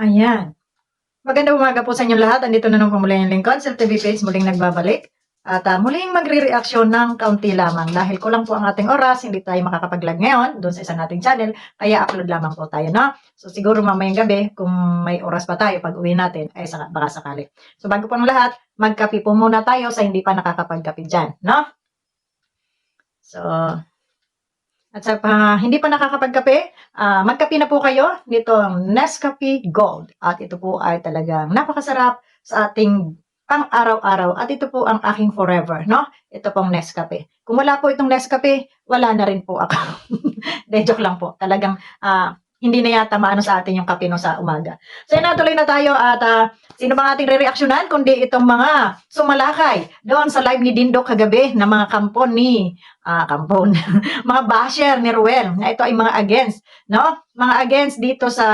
Ayan. Magandang umaga po sa inyong lahat. Andito na naman po muli yung lingkod. Self TV page muling nagbabalik. At muling magre-reaksyon ng kaunti lamang. Dahil kulang po ang ating oras, hindi tayo makakapag-vlog ngayon doon sa isang nating channel. Kaya upload lamang po tayo, no? So siguro mamayang gabi, kung may oras pa tayo pag uwi natin, ay baka sakali. So bago po ng lahat, magkape po muna tayo sa hindi pa nakakapagkape dyan, no? So, at sa hindi pa nakakapagkape, magkape na po kayo nitong Nescafe Gold. At ito po ay talagang napakasarap sa ating pang-araw-araw. At ito po ang aking forever, no? Ito pong Nescafe. Kung wala po itong Nescafe, wala na rin po ako. De, joke lang po. Talagang hindi na yata maano sa atin yung kape no sa umaga. So, natuloy na tayo at sino bang ating re-reaksyonan kundi itong mga sumalakay doon sa live ni Dindo kagabi na mga kampon ni kampon mga basher ni Ruel na ito ay mga against, no? Mga against dito sa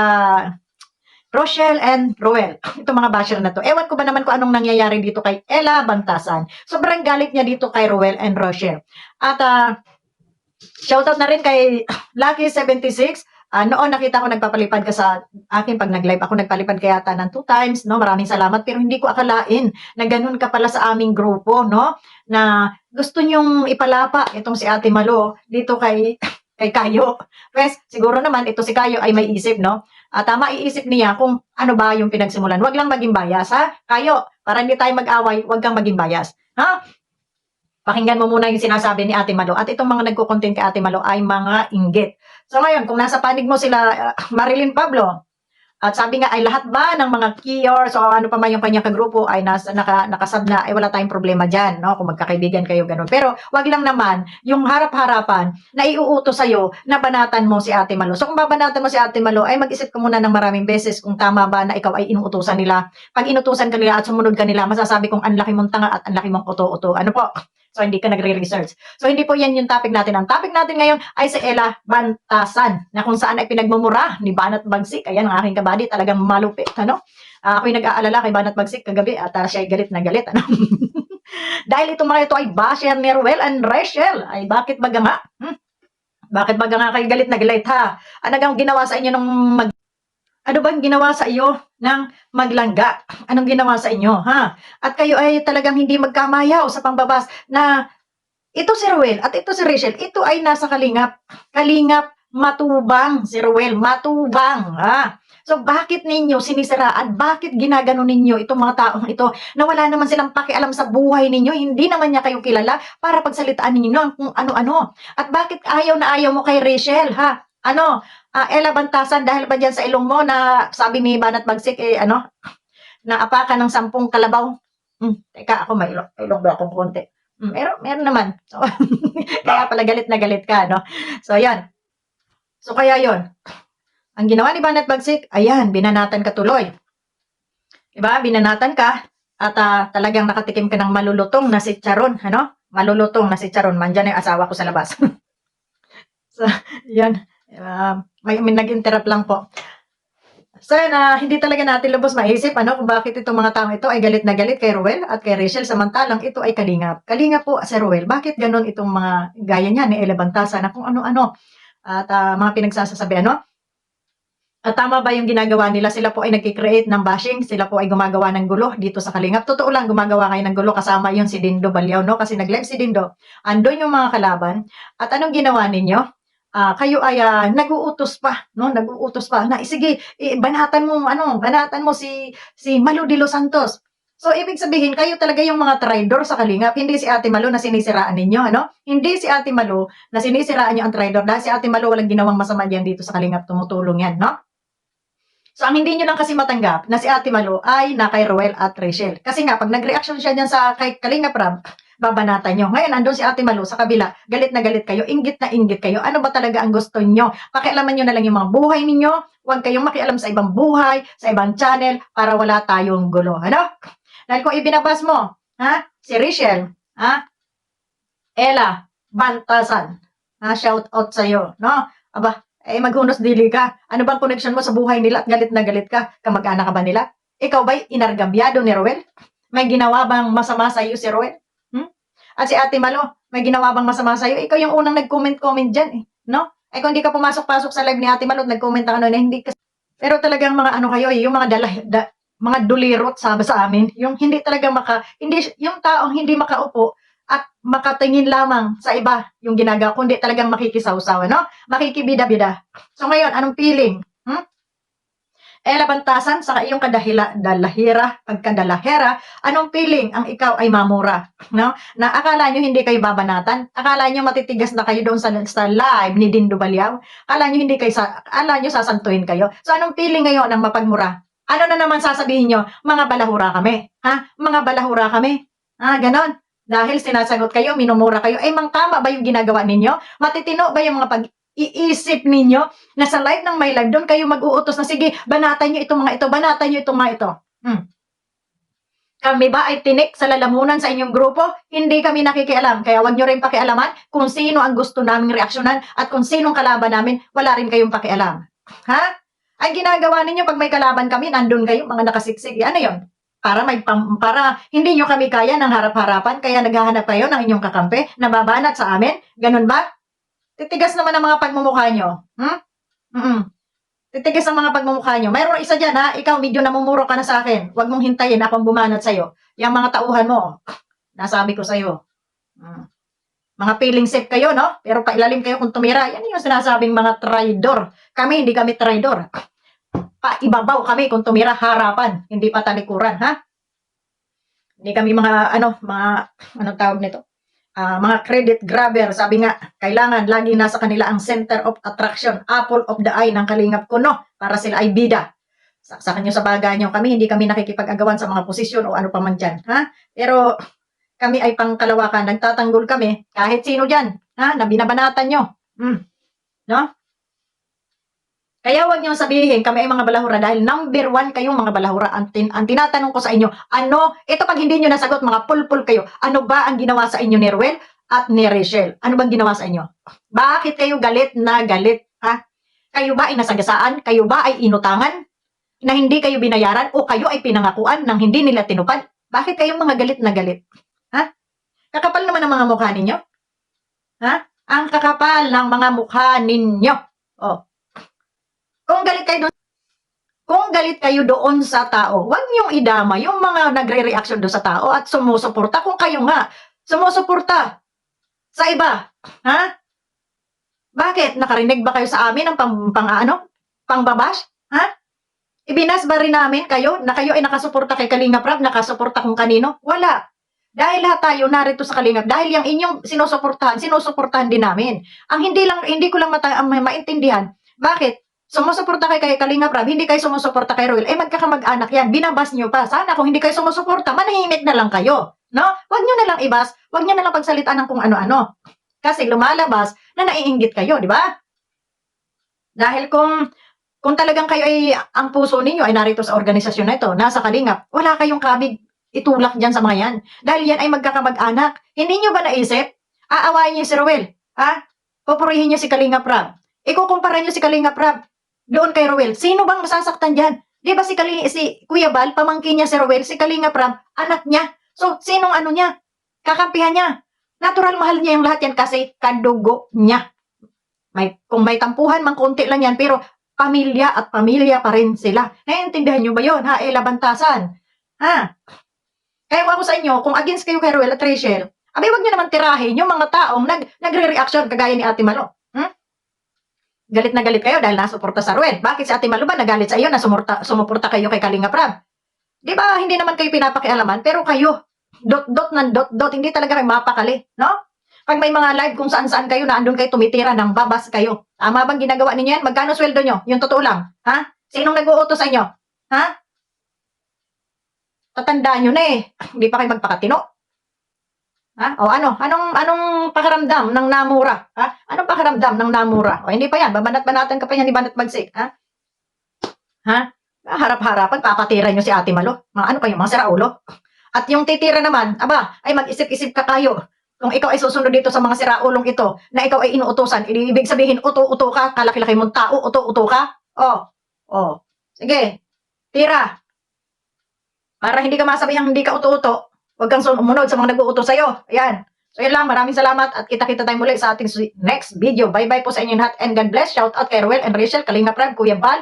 Rochelle and Ruel. Ito mga basher na to. Ewan ko ba naman kung anong nangyayari dito kay Ella Bantasan. Sobrang galit niya dito kay Ruel and Rochelle. At shoutout na rin kay Lucky76. Noon nakita ko nagpapalipad ka sa akin pag nag-live ako, nagpalipad ka yata ng 2 times, no? Maraming salamat, pero hindi ko akalain na ganun ka pala sa aming grupo, no? Na gusto nyong ipalapa itong si Ate Malo dito kay kay Kayo. Pues, siguro naman ito si Kayo ay may isip, no? Tama iisip niya kung ano ba yung pinagsimulan. Huwag lang maging bias, ha? Kayo, para hindi tayo mag-away, huwag kang maging bias. Ha? Pakinggan mo muna yung sinasabi ni Ate Malo. At itong mga nagko-content kay Ate Malo ay mga inggit. So ngayon, kung nasa panig mo sila Marilyn Pablo, at sabi nga ay lahat ba ng mga keyors o ano pa man yung kanyang kagrupo ay nakasab na, ay wala tayong problema dyan, no? Kung magkakaibigan kayo, ganun. Pero wag lang naman yung harap-harapan na iuutos sa'yo na banatan mo si Ate Malo. So kung babanatan mo si Ate Malo, ay mag-isip ka muna ng maraming beses kung tama ba na ikaw ay inuutosan nila. Pag inutusan ka nila at sumunod ka nila, masasabi kong ang laki mong tanga at ang laki mong uto-uto. Ano po? So, hindi ka nagre-research. So, hindi po yan yung topic natin. Ang topic natin ngayon ay si Ella Bantasan, na kung saan ay pinagmumura ni Banat Bagsik. Ayan, ang aking kabady, talagang malupit. Ano? Ako'y nag-aalala kay Banat Bagsik kagabi at siya ay galit na galit. Ano? Dahil itong mga ito ay basher ni Ruel and Rachel. Ay, bakit baga nga? Bakit baga nga kayo galit na galit, ha? Ano ginawa sa inyo ng ano bang ginawa sa iyo ng maglangga? Anong ginawa sa inyo, ha? At kayo ay talagang hindi magkamayaw sa pangbabas na ito si Ruel at ito si Rachel, ito ay nasa Kalingap. Kalingap, matubang si Ruel, matubang, ha? So bakit ninyo sinisiraan? Bakit ginagano ninyo itong mga taong ito na wala naman silang pakialam sa buhay ninyo? Hindi naman niya kayo kilala para pagsalitaan ninyo kung ano-ano. At bakit ayaw na ayaw mo kay Rachel, ha? Ano, Ella Bantasan, dahil ba dyan sa ilong mo na sabi ni Banat Bagsik, naapakan ng 10 kalabaw? Teka, ako may ilong ba akong konti? Meron naman. So, kaya pala galit na galit ka, no? So, yan. So, kaya yon. Ang ginawa ni Banat Bagsik, ayan, binanatan ka tuloy. Diba? Binanatan ka at talagang nakatikim ka ng malulutong na si Charon, ano? Malulutong na si Charon. Mandyan yung asawa ko sa labas. So, yan. May nag-interrupt lang po. So, hindi talaga natin lubos maisip kung bakit itong mga tao ito ay galit na galit kay Ruel at kay Rachel, samantalang ito ay Kalingap. Kalingap po si Ruel. Bakit ganon itong mga gaya niya ni Ella Bantasan na kung ano-ano at mga pinagsasabi, At tama ba yung ginagawa nila? Sila po ay nagki-create ng bashing, sila po ay gumagawa ng gulo dito sa Kalingap. Totoo lang, gumagawa kayo ng gulo, kasama yun si Dindo Balyaw, no? Kasi nag-live si Dindo. Andun yung mga kalaban. At anong ginawa ninyo? Kayo ay nag-uutos pa, no? Nag-uutos pa na sige, banatan mo si Malu de los Santos. So ibig sabihin kayo talaga yung mga traidor sa Kalingap, hindi si Ate Malu na sinisiraan ninyo, ano? Hindi si Ate Malu na sinisiraan niyo ang traidor dahil si Ate Malu walang ginawang masama diyan dito sa Kalingap, tumutulong yan, no? So, ang hindi nyo lang kasi matanggap na si Ate Malu ay na kay Ruel at Rachel. Kasi nga, pag nag-reaction siya dyan sa kay Kalingap Rab, babanatan nyo. Ngayon, andun si Ate Malu sa kabila, galit na galit kayo, inggit na inggit kayo. Ano ba talaga ang gusto nyo? Pakialaman nyo na lang yung mga buhay ninyo. Huwag kayong makialam sa ibang buhay, sa ibang channel, para wala tayong gulo. Ano? Dahil kung ibinabas mo, si Rachel, Ella Bantasan, shout out sa'yo, no? Aba, maghunos dili ka. Ano bang connection mo sa buhay nila at galit na galit ka? Kamag-anak ka ba nila? Ikaw ba'y inargabyado ni Roel? May ginawa bang masama sa iyo si Roel? At si Ate Malo, may ginawa bang masama sa iyo? Ikaw yung unang nag-comment-comment dyan, no? Kung hindi ka pumasok-pasok sa live ni Ate Malo at nag-comment ka na hindi ka Pero talagang mga ano kayo, yung mga mga dulirot sa amin, yung hindi talaga hindi yung taong hindi makaupo at makatingin lamang sa iba yung ginagawa, kundi talagang makikisawsaw, no? Makikibida-bida. So ngayon, anong feeling? Labantasan sa iyong pagkadalahera, anong feeling ang ikaw ay mamura, no? Na akala nyo hindi kayo babanatan, akala nyo matitigas na kayo doon sa live ni Dindo Balyaw, akala nyo sasantuin kayo. So anong feeling ngayon ng mapagmura? Ano na naman sasabihin nyo? Mga balahura kami. Ha? Mga balahura kami. Ganon. Dahil sinasagot kayo, minumura kayo. Mang tama ba yung ginagawa ninyo? Matitino ba yung mga iisip ninyo na sa live ng My Live, doon kayo mag-uutos na, sige, banatan nyo itong mga ito, banatan nyo itong mga ito. Kami ba ay tinik sa lalamunan sa inyong grupo? Hindi kami nakikialam. Kaya wag nyo rin pakialaman kung sino ang gusto naming reaksyonan at kung sinong kalaban namin, wala rin kayong pakialam. Ha? Ang ginagawa ninyo pag may kalaban kami, nandun kayo, mga nakasiksik. Ano yon? Para hindi nyo kami kaya ng harap-harapan, kaya naghahanap kayo ng inyong kakampi, nababanat sa amin? Ganun ba? Titigas naman ang mga pagmumukha nyo. Titigas ang mga pagmumukha nyo. Mayroon isa dyan, ha? Ikaw, medyo namumuro ka na sa akin. Huwag mong hintayin akong bumanat sa'yo. Yung mga tauhan mo, nasabi ko sa'yo. Mga feeling safe kayo, no? Pero pailalim kayo kung tumira. Yan yung sinasabing mga traidor. Kami, hindi kami traidor. Paibabaw kami kung tumira harapan, hindi pa talikuran, ha? Hindi kami anong tawag nito? Mga credit grabber, sabi nga, kailangan lagi nasa kanila ang center of attraction, apple of the eye ng Kalingap Kuno, para sila ay bida. Saksakan nyo sa bagay nyo. Hindi kami nakikipag-agawan sa mga posisyon o ano pa man dyan. Ha? Pero kami ay pangkalawakan, nagtatanggol kami, kahit sino dyan, na binabanatan nyo. No? Kaya huwag nyo sabihin, kami ay mga balahura dahil number 1 kayong mga balahura. Ang tinatanong ko sa inyo, ito pag hindi nyo nasagot, mga pulpul kayo, ano ba ang ginawa sa inyo ni Ruel at ni Rachel? Ano bang ginawa sa inyo? Bakit kayo galit na galit? Ha? Kayo ba ay nasagasaan? Kayo ba ay inutangan? Na hindi kayo binayaran? O kayo ay pinangakuan nang hindi nila tinupad? Bakit kayong mga galit na galit? Ha? Kakapal naman ang mga mukha ninyo? Ha? Ang kakapal ng mga mukha ninyo. Kung galit kayo doon sa tao, huwag niyong idama yung mga nagre-reaction doon sa tao at sumusuporta kung kayo nga sumusuporta sa iba. Ha? Bakit? Nakarinig ba kayo sa amin ng pangbabash? Ha? Ibinas ba rin namin kayo na kayo ay nakasuporta kay Kalingap Rab, nakasuporta kung kanino? Wala. Dahil lahat tayo narito sa Kalingap, dahil yung inyong sinusuportahan din namin. Ang hindi ko lang maintindihan, bakit? Sumusuporta kay Kalingap Rab, hindi kayo sumusuporta kay Royal, magkakamag-anak yan, binabas nyo pa. Sana kung hindi kayo sumusuporta, manahimik na lang kayo. No? Huwag nyo na lang ibas, huwag nyo na lang pagsalitaan ng kung ano-ano. Kasi lumalabas na naiinggit kayo, di ba? Dahil kung talagang kayo ay, ang puso ninyo ay narito sa organisasyon na ito, nasa Kalingap, wala kayong kabig itulak dyan sa mga yan. Dahil yan ay magkakamag-anak. Hindi nyo ba naisip? Aawain nyo si Roel. Pupurihin nyo si Kalingap Rab. Ikukumpara nyo si Kalingap Rab doon kay Roel. Sino bang masasaktan dyan? Di ba si Kuya Bal, pamangkin niya si Roel, si Kalingap Rab, anak niya. So, sinong niya? Kakampihan niya. Natural mahal niya yung lahat yan kasi kadugo niya. Kung may tampuhan, mang konti lang yan, pero pamilya at pamilya pa rin sila. Naiintindihan nyo ba yun? Labantasan. Kaya ako sa inyo, kung against kayo kay Roel at Rachel, wag nyo naman tirahin yung mga taong nagre-reaction kagaya ni Ate Malo. Galit na galit kayo dahil nasuporta sa Ruel. Bakit si Ate Malo ba nagalit sa iyo na sumuporta kayo kay Kalingap Rab? Di ba hindi naman kayo pinapakialaman, pero kayo, dot, hindi talaga kayo mapakali, no? Pag may mga live kung saan-saan kayo na andun kayo tumitira ng babas kayo. Tama bang ginagawa ninyo yan? Magkano sweldo nyo? Yung totoo lang. Sinong nag-uutos sa inyo? Tatandaan nyo na eh. Hindi pa kayo magpakatino. Anong pakiramdam ng namura? Anong pakiramdam ng namura? Hindi pa yan. Babanat-banatan ka pa yan ni Banat Bagsik. Harap-harapan, papatira nyo si Ate Malo. Ano kayo, mga siraulo? At yung titira naman, ay mag-isip-isip ka kayo. Kung ikaw ay susunod dito sa mga siraulong ito, na ikaw ay inuutosan, ibig sabihin, uto-uto ka, kalaki-laki mong tao, uto-uto ka? Sige, tira. Para hindi ka masabihang hindi ka uto-uto. Huwag kang sumunod sa mga nag-uutos sa'yo. Ayan. So yun lang, maraming salamat at kita-kita tayo muli sa ating next video. Bye-bye po sa inyo lahat and God bless. Shout out kay Ruel and Rachel, Kalingap Rab, Kuya Bal.